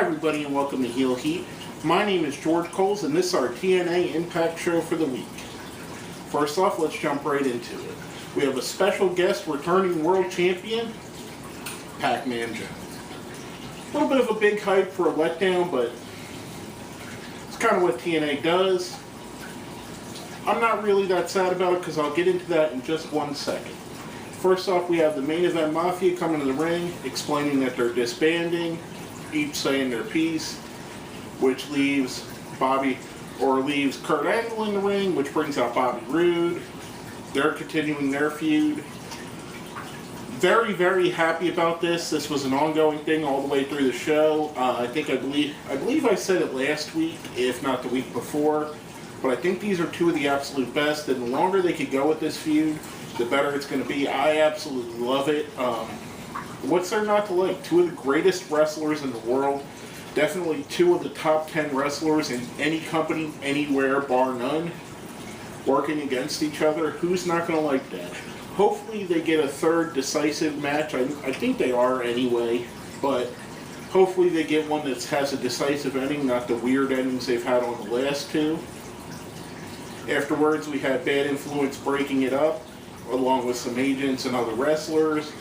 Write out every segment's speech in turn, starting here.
everybody, and welcome to Heel Heat. My name is George Coles, and this is our TNA Impact show for the week. First off, let's jump right into it. We have a special guest, returning world champion, Pac-Man Jones. A little bit of a big hype for a letdown, but it's kind of what TNA does. I'm not really that sad about it because I'll get into that in just 1 second. First off, we have the Main Event Mafia coming to the ring, explaining that they're disbanding, each saying their piece, which leaves Kurt Angle in the ring, which brings out Bobby Roode. They're continuing their feud. Very, very happy about this. This was an ongoing thing all the way through the show. I believe I said it last week, if not the week before. But I think these are two of the absolute best, and the longer they could go with this feud, the better it's going to be. I absolutely love it. What's there not to like? Two of the greatest wrestlers in the world. Definitely two of the top 10 wrestlers in any company, anywhere, bar none, working against each other. Who's not going to like that? Hopefully they get a third decisive match. I think they are anyway, but hopefully they get one that has a decisive ending, not the weird endings they've had on the last two. Afterwards, we had Bad Influence breaking it up, along with some agents and other wrestlers.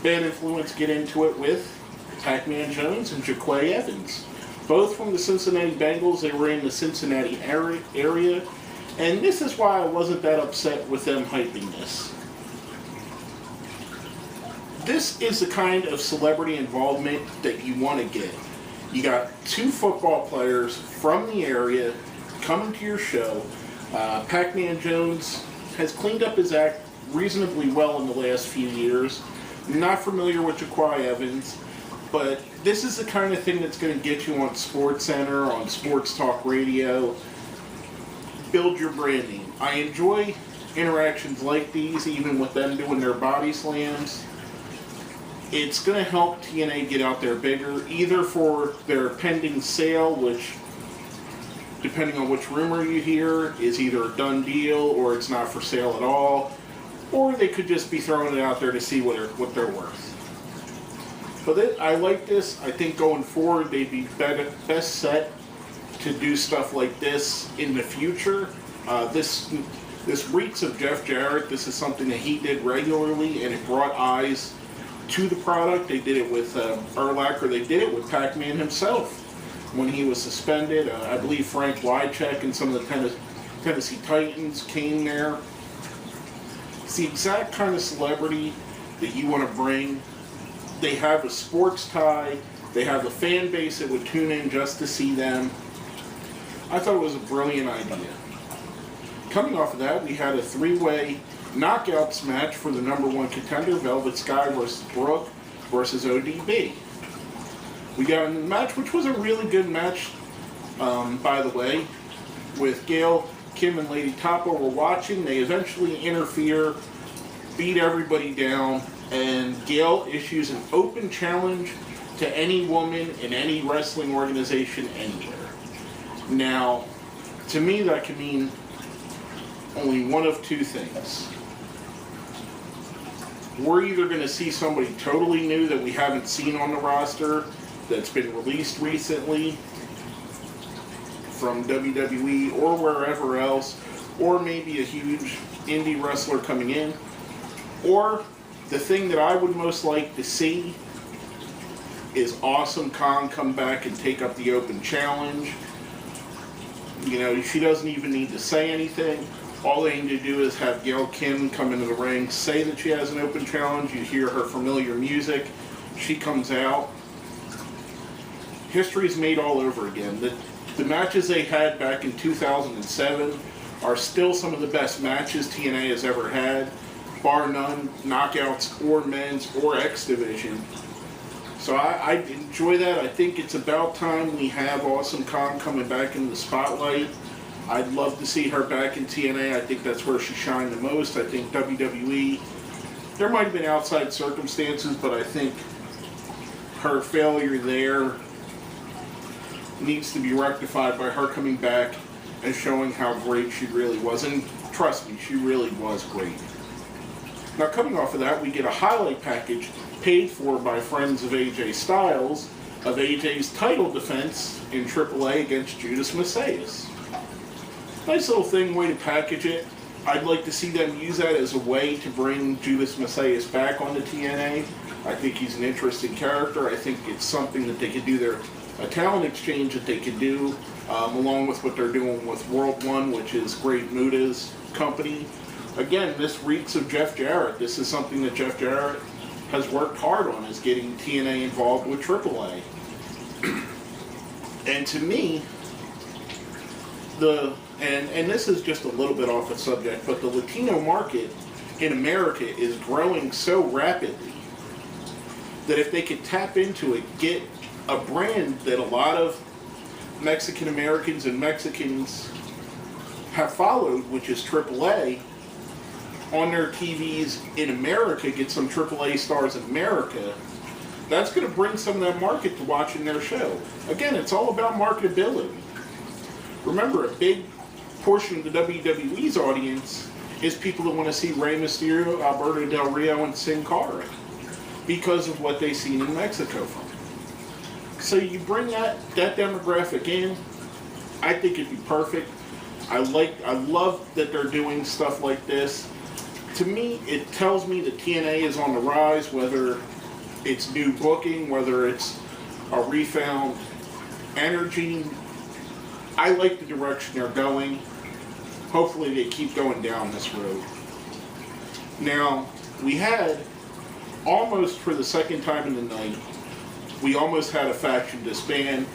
Bad Influence get into it with Pac-Man Jones and Jaquay Evans. Both from the Cincinnati Bengals. They were in the Cincinnati area. And this is why I wasn't that upset with them hyping this. This is the kind of celebrity involvement that you want to get. You got two football players from the area coming to your show. Pac-Man Jones has cleaned up his act reasonably well in the last few years. Not familiar with Jaquay Evans, but this is the kind of thing that's going to get you on SportsCenter, on Sports Talk Radio. Build your brand name. I enjoy interactions like these, even with them doing their body slams. It's going to help TNA get out there bigger, either for their pending sale, which, depending on which rumor you hear, is either a done deal or it's not for sale at all, or they could just be throwing it out there to see what they're worth. But I like this. I think going forward they'd be best set to do stuff like this in the future. This reeks of Jeff Jarrett. This is something that he did regularly, and it brought eyes to the product. They did it with Urlacher. They did it with Pac-Man himself when he was suspended. I believe Frank Wycheck and some of the Tennessee Titans came there. It's the exact kind of celebrity that you want to bring. They have a sports tie. They have a fan base that would tune in just to see them. I thought it was a brilliant idea. Coming off of that, we had a three-way knockouts match for the #1 contender, Velvet Sky versus Brooke versus ODB. We got a match which was a really good match, by the way, with Gail, Kim, and Lady Toppo were watching. They eventually interfere, beat everybody down, and Gail issues an open challenge to any woman in any wrestling organization anywhere. Now, to me, that can mean only one of two things. We're either going to see somebody totally new that we haven't seen on the roster that's been released recently from WWE or wherever else, or maybe a huge indie wrestler coming in, or the thing that I would most like to see is Awesome Kong come back and take up the open challenge. You know, she doesn't even need to say anything. All they need to do is have Gail Kim come into the ring, say that she has an open challenge. You hear her familiar music. She comes out. History's made all over again. The matches they had back in 2007 are still some of the best matches TNA has ever had, bar none, knockouts or men's or X Division. So I enjoy that. I think it's about time we have Awesome Kong coming back in the spotlight. I'd love to see her back in TNA. I think that's where she shined the most. I think WWE, there might have been outside circumstances, but I think her failure there needs to be rectified by her coming back and showing how great she really was. And trust me, she really was great. Now, coming off of that, we get a highlight package paid for by friends of AJ Styles of AJ's title defense in AAA against Judas Messias. Nice little thing, way to package it. I'd like to see them use that as a way to bring Judas Messias back onto TNA. I think he's an interesting character. I think it's something that they could do a talent exchange that they could do, along with what they're doing with World One, which is Great Muda's company. Again, this reeks of Jeff Jarrett. This is something that Jeff Jarrett has worked hard on, is getting TNA involved with AAA. And to me, and this is just a little bit off the subject, but the Latino market in America is growing so rapidly that if they could tap into it, get a brand that a lot of Mexican Americans and Mexicans have followed, which is AAA, on their TVs in America, get some AAA stars in America, that's going to bring some of that market to watching their show. Again, it's all about marketability. Remember, a big portion of the WWE's audience is people that want to see Rey Mysterio, Alberto Del Rio, and Sin Cara because of what they've seen in Mexico from them. So you bring that demographic in, I think it'd be perfect. I love that they're doing stuff like this. To me, it tells me that TNA is on the rise, whether it's new booking, whether it's a refound energy. I like the direction they're going. Hopefully they keep going down this road. Now, we had, almost for the second time in the night, we almost had a faction disband.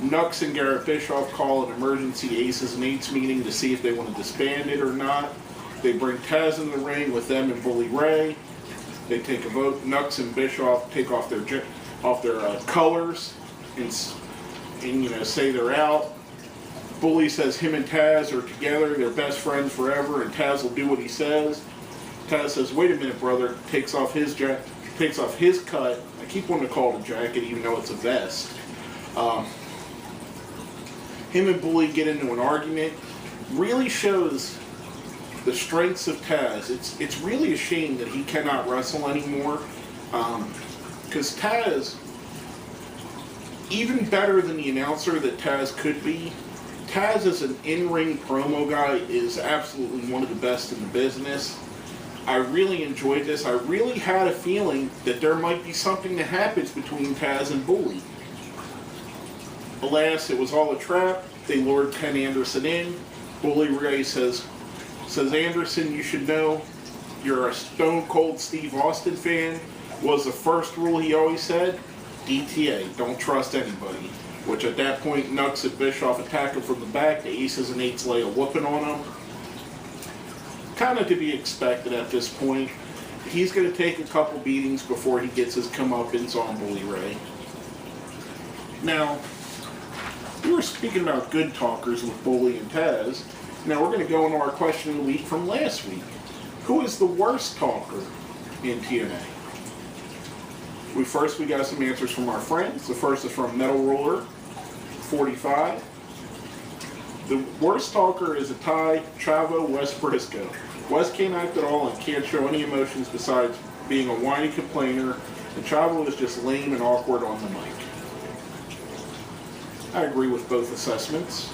Nux and Garrett Bischoff call an emergency Aces and Eights meeting to see if they want to disband it or not. They bring Taz in the ring with them and Bully Ray. They take a vote. Nux and Bischoff take off their colors and say they're out. Bully says him and Taz are together, they're best friends forever, and Taz will do what he says. Taz says, "Wait a minute, brother." Takes off his cut. I keep wanting to call it a jacket, even though it's a vest. Him and Bully get into an argument. Really shows the strengths of Taz. It's really a shame that he cannot wrestle anymore, because Taz, even better than the announcer that Taz could be, Taz as an in-ring promo guy is absolutely one of the best in the business. I really enjoyed this. I really had a feeling that there might be something that happens between Taz and Bully. Alas, it was all a trap. They lured Ken Anderson in. Bully Ray says, "Anderson, you should know you're a Stone Cold Steve Austin fan." Was the first rule he always said. DTA, don't trust anybody. Which at that point, Nux and Bischoff attack him from the back. The Aces and Eights lay a whooping on him. Kind of to be expected at this point. He's going to take a couple beatings before he gets his comeuppance on Bully Ray. Now, we were speaking about good talkers with Bully and Taz. Now we're going to go into our question of the week from last week. Who is the worst talker in TNA? We got some answers from our friends. The first is from Metal Roller 45. The worst talker is a tie, Chavo West Briscoe. West can't act at all and can't show any emotions besides being a whiny complainer, and Chavo is just lame and awkward on the mic. I agree with both assessments.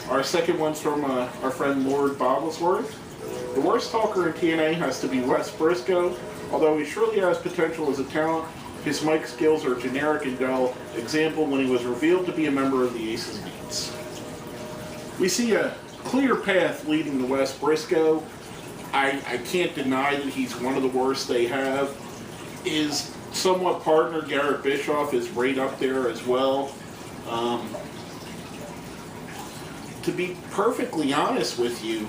Our second one's from our friend Lord Bogglesworth. The worst talker in TNA has to be West Briscoe. Although he surely has potential as a talent, his mic skills are generic and dull. Example, when he was revealed to be a member of the Aces and Eights. We see a clear path leading to West Briscoe. I can't deny that he's one of the worst they have. His somewhat partner, Garrett Bischoff, is right up there as well. To be perfectly honest with you,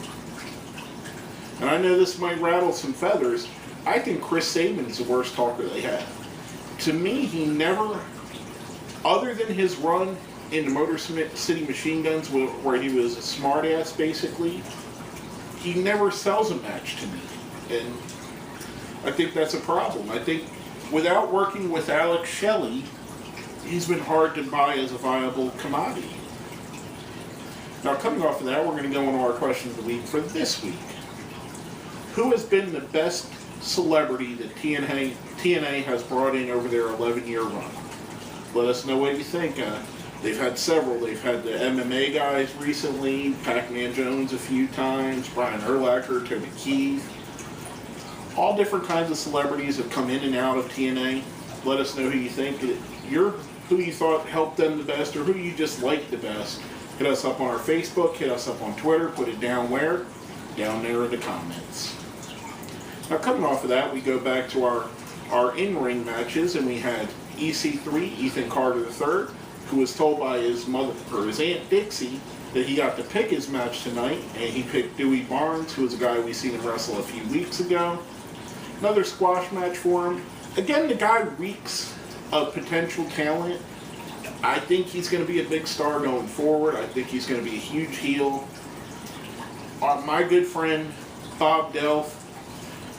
and I know this might rattle some feathers, I think Chris Sabin's the worst talker they have. To me, he never, other than his run in the Motor City Machine Guns where he was a smartass basically, he never sells a match to me. And I think that's a problem. I think without working with Alex Shelley, he's been hard to buy as a viable commodity. Now, coming off of that, we're going to go into our question of the week for this week. Who has been the best celebrity that TNA has brought in over their 11-year run? Let us know what you think. They've had several. They've had the MMA guys recently, Pac-Man Jones a few times, Brian Urlacher, Tony Keith. All different kinds of celebrities have come in and out of TNA. Let us know who you think. Who you thought helped them the best, or who you just liked the best. Hit us up on our Facebook, hit us up on Twitter, put it down where? Down there in the comments. Now coming off of that, we go back to our in-ring matches, and we had EC3, Ethan Carter III, who was told by his mother, or his Aunt Dixie, that he got to pick his match tonight, and he picked Dewey Barnes, who was a guy we seen him wrestle a few weeks ago. Another squash match for him. Again, the guy reeks of potential talent. I think he's going to be a big star going forward. I think he's going to be a huge heel. My good friend Bob Delph,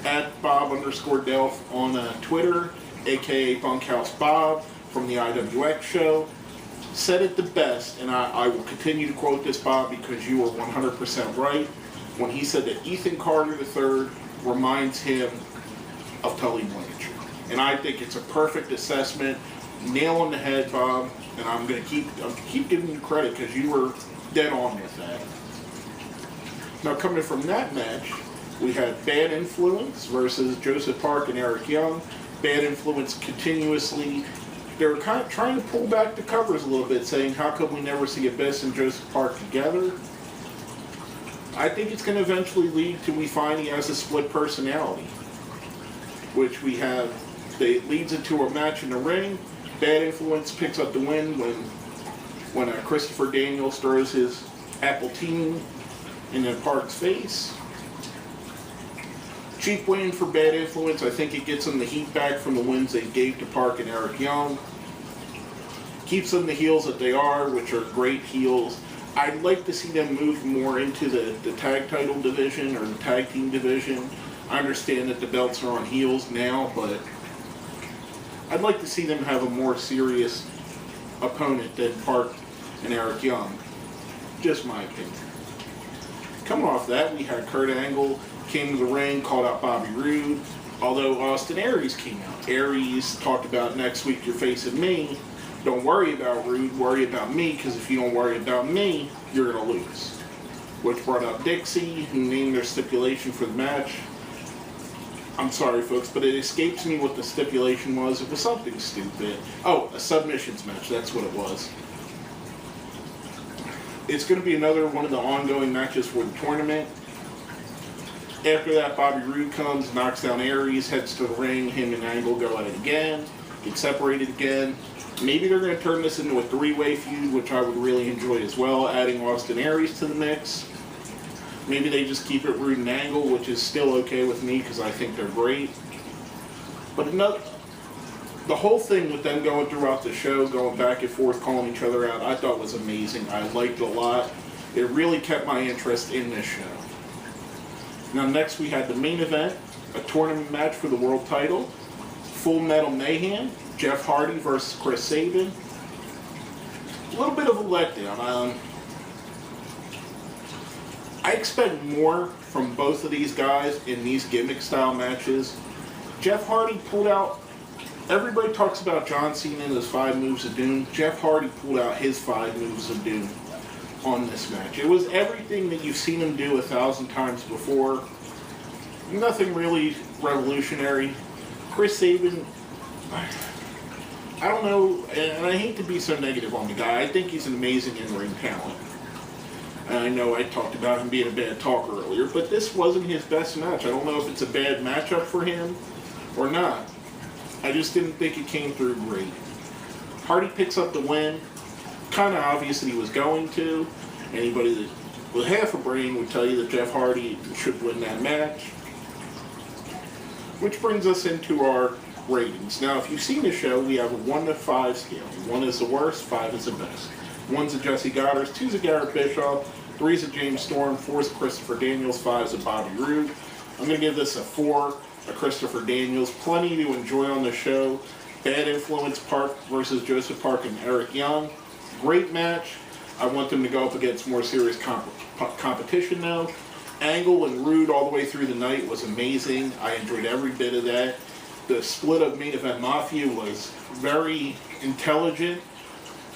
at Bob_Delph on Twitter, aka Bunkhouse Bob from the IWX show, said it the best, and I will continue to quote this, Bob, because you are 100% right, when he said that Ethan Carter III reminds him of Tully Blanchard. And I think it's a perfect assessment. Nail on the head, Bob. And I'm going to keep giving you credit because you were dead on with that. Now, coming from that match, we had Bad Influence versus Joseph Park and Eric Young. Bad Influence continuously, they were kind of trying to pull back the covers a little bit, saying, how come we never see Abyss and Joseph Park together? I think it's going to eventually lead to we find he has a split personality, which we have. It leads into a match in the ring. Bad Influence picks up the win when Christopher Daniels throws his apple team in the Park's face. Cheap win for Bad Influence. I think it gets them the heat back from the wins they gave to Park and Eric Young. Keeps them the heels that they are, which are great heels. I'd like to see them move more into the tag title division or the tag team division. I understand that the belts are on heels now, but I'd like to see them have a more serious opponent than Park and Eric Young. Just my opinion. Coming off that, we had Kurt Angle came to the ring, called out Bobby Roode, although Austin Aries came out. Aries talked about next week you're facing me. Don't worry about Roode, worry about me, because if you don't worry about me, you're going to lose. Which brought up Dixie, who named their stipulation for the match. I'm sorry, folks, but it escapes me what the stipulation was. It was something stupid. Oh, a submissions match, that's what it was. It's going to be another one of the ongoing matches for the tournament. After that, Bobby Roode comes, knocks down Aries, heads to the ring. Him and Angle go at it again, get separated again. Maybe they're going to turn this into a three-way feud, which I would really enjoy as well, adding Austin Aries to the mix. Maybe they just keep it Roode and Angle, which is still okay with me because I think they're great. But the whole thing with them going throughout the show, going back and forth, calling each other out, I thought was amazing. I liked it a lot. It really kept my interest in this show. Now next we had the main event, a tournament match for the world title. Full Metal Mayhem, Jeff Hardy versus Chris Sabin. A little bit of a letdown. I expect more from both of these guys in these gimmick style matches. Jeff Hardy pulled out, everybody talks about John Cena and his 5 moves of doom. Jeff Hardy pulled out his 5 moves of doom on this match. It was everything that you've seen him do 1,000 times before. Nothing really revolutionary. Chris Sabin, I don't know, and I hate to be so negative on the guy. I think he's an amazing in-ring talent. And I know I talked about him being a bad talker earlier, but this wasn't his best match. I don't know if it's a bad matchup for him or not. I just didn't think it came through great. Hardy picks up the win. Kind of obvious that he was going to. Anybody that with half a brain would tell you that Jeff Hardy should win that match. Which brings us into our ratings. Now, if you've seen the show, we have a 1 to 5 scale. 1 is the worst, 5 is the best. 1's a Jesse Goddard, 2's a Garrett Bischoff, 3's a James Storm, 4's a Christopher Daniels, 5's a Bobby Roode. I'm going to give this a 4, a Christopher Daniels. Plenty to enjoy on the show. Bad Influence, Park versus Joseph Park and Eric Young. Great match. I want them to go up against more serious competition now. Angle and Roode all the way through the night was amazing. I enjoyed every bit of that. The split of Main Event Mafia was very intelligent,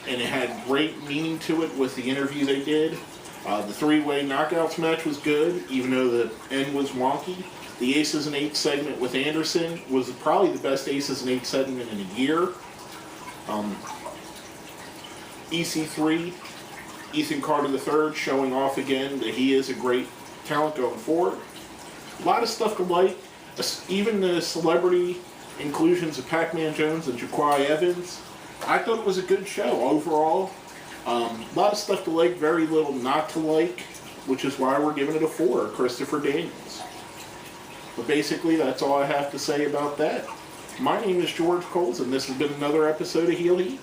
and it had great meaning to it with the interview they did. The three-way knockouts match was good, even though the end was wonky. The Aces and Eights segment with Anderson was probably the best Aces and Eights segment in a year. EC3, Ethan Carter III, showing off again that he is a great talent going forward. A lot of stuff to like. Even the celebrity inclusions of Pac-Man Jones and Jaquai Evans. I thought it was a good show overall. A lot of stuff to like, very little not to like, which is why we're giving it a 4, Christopher Daniels. But basically, that's all I have to say about that. My name is George Coles, and this has been another episode of Heel Heat.